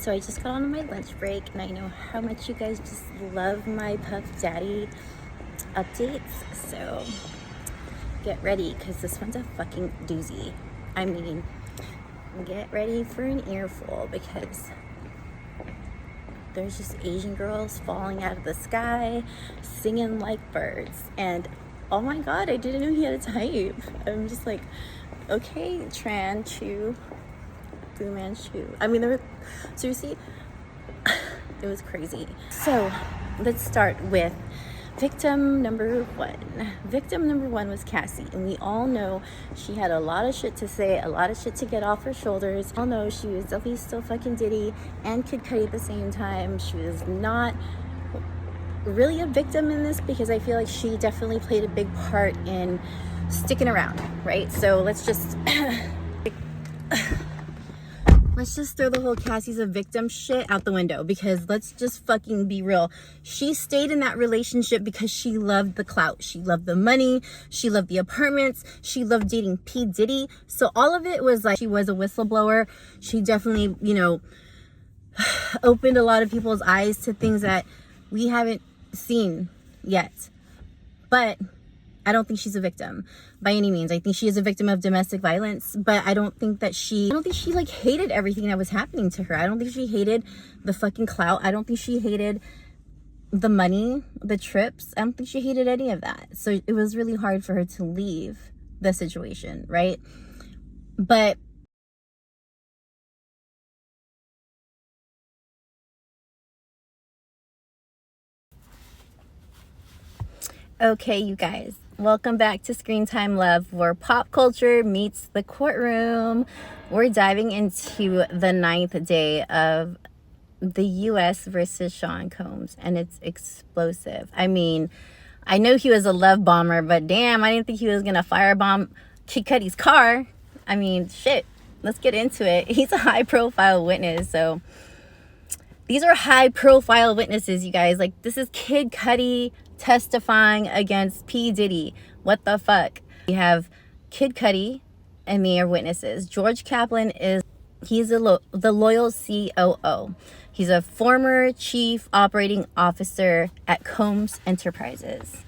So I just got on my lunch break, and I know how much you guys just love my Puff Daddy updates. So get ready, because this one's a fucking doozy. I mean, get ready for an earful, because there's just Asian girls falling out of the sky, singing like birds. And oh my god, I didn't know he had a type. I'm just like, okay, Tran Chu, Fu Manchu. I mean, there were, seriously, it was crazy. So let's start with victim number one. Victim number one was Cassie, and we all know she had a lot of shit to say, a lot of shit to get off her shoulders. We all know she was definitely still fucking Diddy and Kid Cudi at the same time. She was not really a victim in this, because I feel like she definitely played a big part in sticking around, right? So let's just throw the whole Cassie's a victim shit out the window, because let's just fucking be real. She stayed in that relationship because she loved the clout. She loved the money. She loved the apartments. She loved dating P. Diddy. So all of it was like, she was a whistleblower. She definitely, you know, opened a lot of people's eyes to things that we haven't seen yet. But I don't think she's a victim by any means. I think she is a victim of domestic violence, but I don't think she like hated everything that was happening to her. I don't think she hated the fucking clout. I don't think she hated the money, the trips. I don't think she hated any of that. So it was really hard for her to leave the situation, right? But okay, you guys, welcome back to Screen Time Love, where pop culture meets the courtroom. We're diving into the 9th day of the U.S. versus Sean Combs, and it's explosive. I mean, I know he was a love bomber, but damn, I didn't think he was gonna firebomb Kid Cudi's car. I mean, shit, let's get into it. He's a high-profile witness, so these are high-profile witnesses, you guys. Like, this is Kid Cudi testifying against P. Diddy. What the fuck? We have Kid Cudi and me are witnesses. George Kaplan he's the loyal COO. He's a former chief operating officer at Combs Enterprises.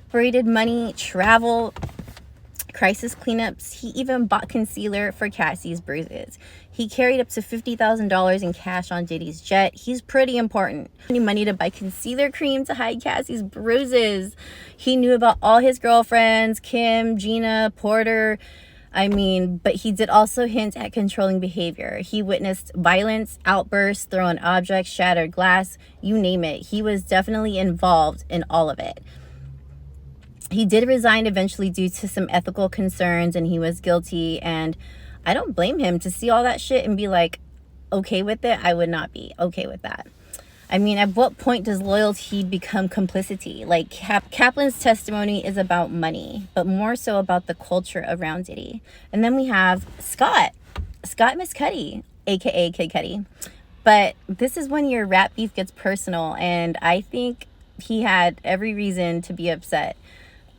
Operated money, travel, crisis cleanups. He even bought concealer for Cassie's bruises. He carried up to $50,000 in cash on Diddy's jet. He's pretty important. He had money to buy concealer cream to hide Cassie's bruises. He knew about all his girlfriends, Kim, Gina, Porter. I mean, but he did also hint at controlling behavior. He witnessed violence, outbursts, thrown objects, shattered glass, you name it. He was definitely involved in all of it. He did resign eventually due to some ethical concerns, and he was guilty, and I don't blame him to see all that shit and be like, okay with it. I would not be okay with that. I mean, at what point does loyalty become complicity? Like, Kaplan's testimony is about money, but more so about the culture around Diddy. And then we have Scott Mescudi, aka Kid Cudi. But this is when your rap beef gets personal, and I think he had every reason to be upset.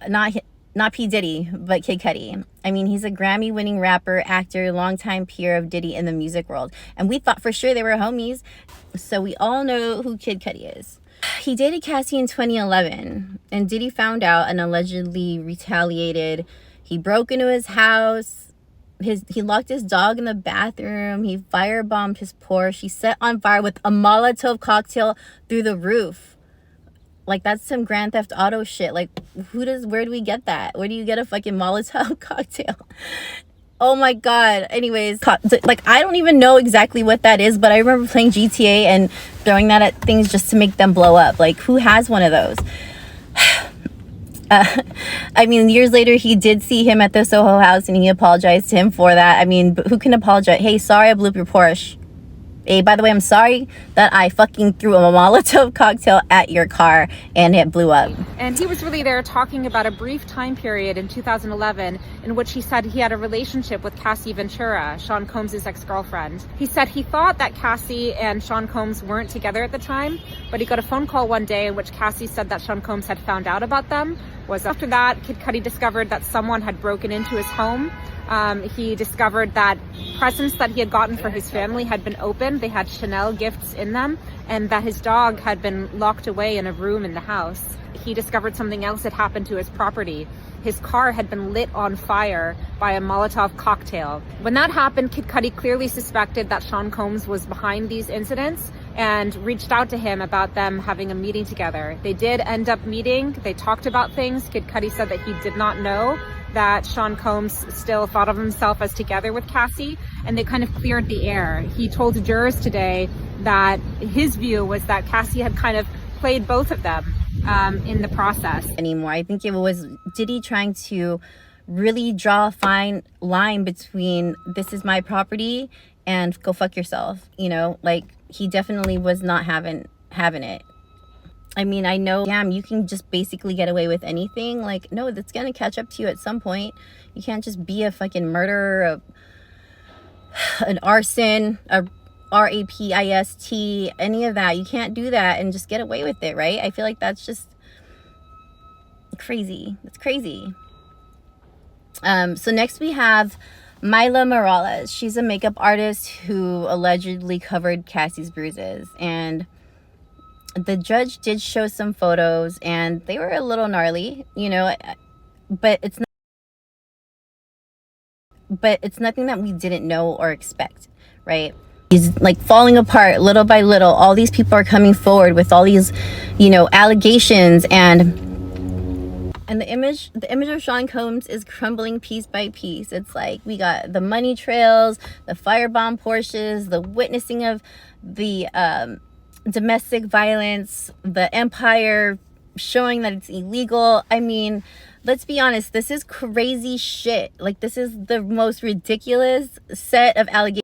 Not P. Diddy, but Kid Cudi. I mean, he's a Grammy-winning rapper, actor, longtime peer of Diddy in the music world. And we thought for sure they were homies. So we all know who Kid Cudi is. He dated Cassie in 2011. And Diddy found out and allegedly retaliated. He broke into his house. He locked his dog in the bathroom. He firebombed his Porsche. He set on fire with a Molotov cocktail through the roof. Like, that's some Grand Theft Auto shit. Like, where do we get that? Where do you get a fucking Molotov cocktail? Oh my god. Anyways, like, I don't even know exactly what that is, but I remember playing GTA and throwing that at things just to make them blow up. Like, who has one of those? I mean, years later, he did see him at the Soho house, and he apologized to him for that. I mean, but who can apologize? Hey, sorry I blew up your Porsche. Hey, by the way, I'm sorry that I fucking threw a Molotov cocktail at your car and it blew up. And he was really there talking about a brief time period in 2011 in which he said he had a relationship with Cassie Ventura, Sean Combs' ex-girlfriend. He said he thought that Cassie and Sean Combs weren't together at the time, but he got a phone call one day in which Cassie said that Sean Combs had found out about them. After that, Kid Cudi discovered that someone had broken into his home He discovered that presents that he had gotten for his family had been opened. They had Chanel gifts in them, and that his dog had been locked away in a room in the house. He discovered something else had happened to his property. His car had been lit on fire by a Molotov cocktail. When that happened, Kid Cudi clearly suspected that Sean Combs was behind these incidents and reached out to him about them having a meeting together. They did end up meeting. They talked about things. Kid Cudi said that he did not know that Sean Combs still thought of himself as together with Cassie, and they kind of cleared the air. He told jurors today that his view was that Cassie had kind of played both of them in the process. Anymore. I think it was Diddy trying to really draw a fine line between this is my property and go fuck yourself. You know, like he definitely was not having it. I mean, I know, damn, you can just basically get away with anything. Like, no, that's gonna catch up to you at some point. You can't just be a fucking murderer, an arson, a rapist, any of that. You can't do that and just get away with it, right? I feel like that's just crazy. It's crazy. So next we have Myla Morales. She's a makeup artist who allegedly covered Cassie's bruises, and the judge did show some photos and they were a little gnarly, you know, but it's nothing that we didn't know or expect, right? He's like falling apart little by little. All these people are coming forward with all these, you know, allegations, and the image of Sean Combs is crumbling piece by piece. It's like we got the money trails, the firebomb Porsches, the witnessing of the domestic violence, the empire showing that it's illegal. I mean, let's be honest, this is crazy shit. Like, this is the most ridiculous set of allegations